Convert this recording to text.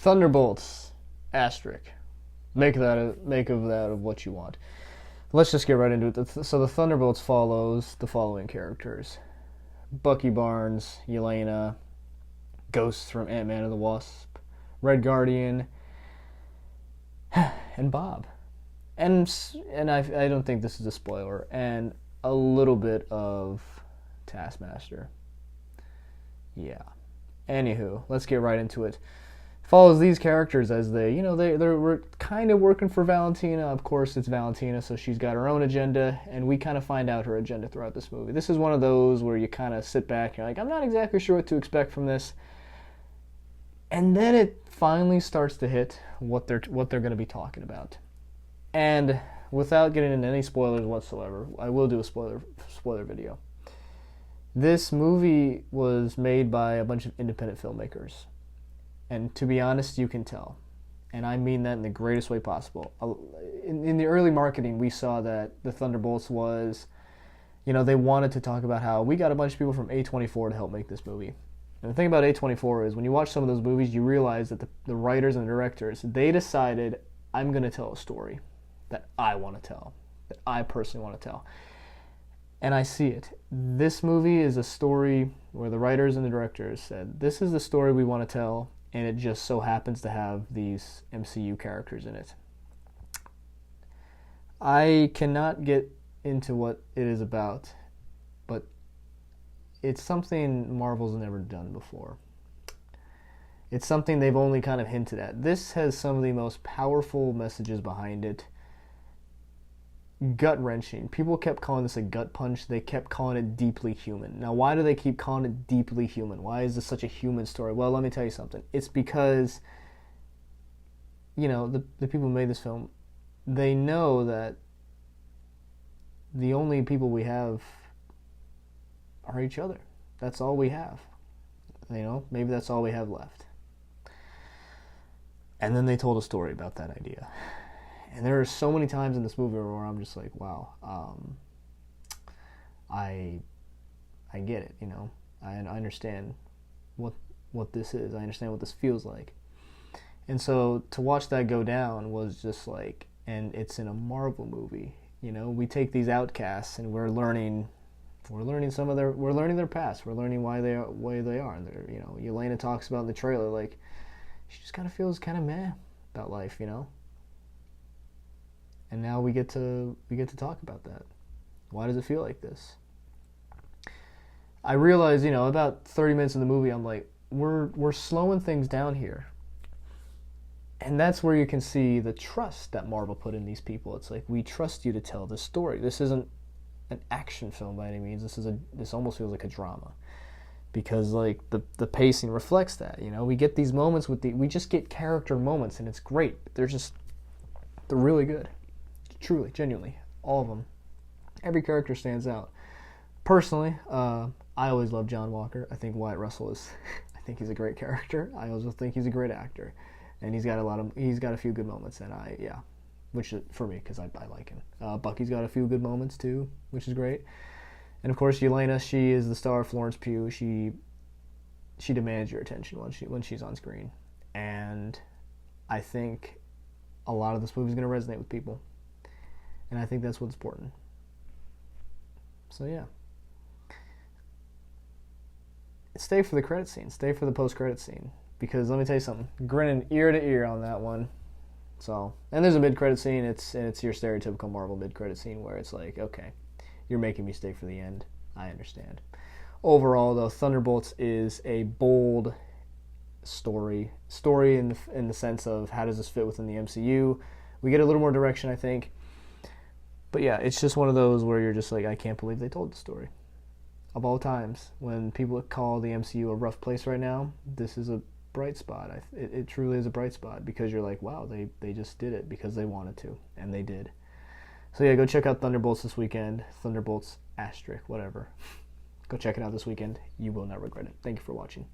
Thunderbolts, asterisk. Make of that what you want. Let's just get right into it. So the Thunderbolts follows the following characters: Bucky Barnes, Yelena, Ghost from Ant-Man and the Wasp, Red Guardian, and Bob. And I don't think this is a spoiler, and a little bit of Taskmaster. Yeah. Anywho, let's get right into it. Follows these characters as they're kind of working for Valentina. Of course, it's Valentina, so she's got her own agenda, and we kind of find out her agenda throughout this movie. This is one of those where you kind of sit back and you're like, I'm not exactly sure what to expect from this. And then it finally starts to hit what they're going to be talking about. And without getting into any spoilers whatsoever, I will do a spoiler video. This movie was made by a bunch of independent filmmakers. And to be honest, you can tell. And I mean that in the greatest way possible. In the early marketing, we saw that the Thunderbolts was, they wanted to talk about how we got a bunch of people from A24 to help make this movie. And the thing about A24 is when you watch some of those movies, you realize that the writers and the directors, they decided, I'm going to tell a story that I want to tell, that I personally want to tell. And I see it. This movie is a story where the writers and the directors said, this is the story we want to tell, and it just so happens to have these MCU characters in it. I cannot get into what it is about, but it's something Marvel's never done before. It's something they've only kind of hinted at. This has some of the most powerful messages behind it. Gut-wrenching. People kept calling this a gut punch. They kept calling it deeply human. Now, why do they keep calling it deeply human? Why is this such a human story? Well, let me tell you something. It's because, the people who made this film, they know that the only people we have are each other. That's all we have. Maybe that's all we have left. And then they told a story about that idea. And there are so many times in this movie where I'm just like, wow, I get it, I understand what this is. I understand what this feels like. And so to watch that go down was just like, and it's in a Marvel movie, we take these outcasts and we're learning their past. We're learning why they are. And Yelena talks about in the trailer, like, she just kind of feels kind of meh about life, And now we get to talk about that. Why does it feel like this? I realize, about 30 minutes in the movie, I'm like, we're slowing things down here. And that's where you can see the trust that Marvel put in these people. It's like, we trust you to tell this story. This isn't an action film by any means. This almost feels like a drama. Because like the pacing reflects that, we get these moments we just get character moments, and it's great. They're really good. Truly, genuinely, all of them. Every character stands out. Personally, I always love John Walker. I think Wyatt Russell I think he's a great character. I also think he's a great actor, and he's got a few good moments, and which is, for me, because I like him. Bucky's got a few good moments too, which is great. And of course, Yelena, she is the star of Florence Pugh. She demands your attention when she's on screen, and I think a lot of this movie is going to resonate with people. And I think that's what's important. So yeah. Stay for the credit scene. Stay for the post-credit scene. Because let me tell you something. Grinning ear to ear on that one. So, and there's a mid-credit scene. It's your stereotypical Marvel mid-credit scene where it's like, okay, you're making me stay for the end. I understand. Overall, though, Thunderbolts is a bold story. Story in the sense of how does this fit within the MCU. We get a little more direction, I think. But yeah, it's just one of those where you're just like, I can't believe they told the story. Of all times, when people call the MCU a rough place right now, this is a bright spot. It truly is a bright spot because you're like, wow, they just did it because they wanted to, and they did. So yeah, go check out Thunderbolts this weekend. Thunderbolts, asterisk, whatever. Go check it out this weekend. You will not regret it. Thank you for watching.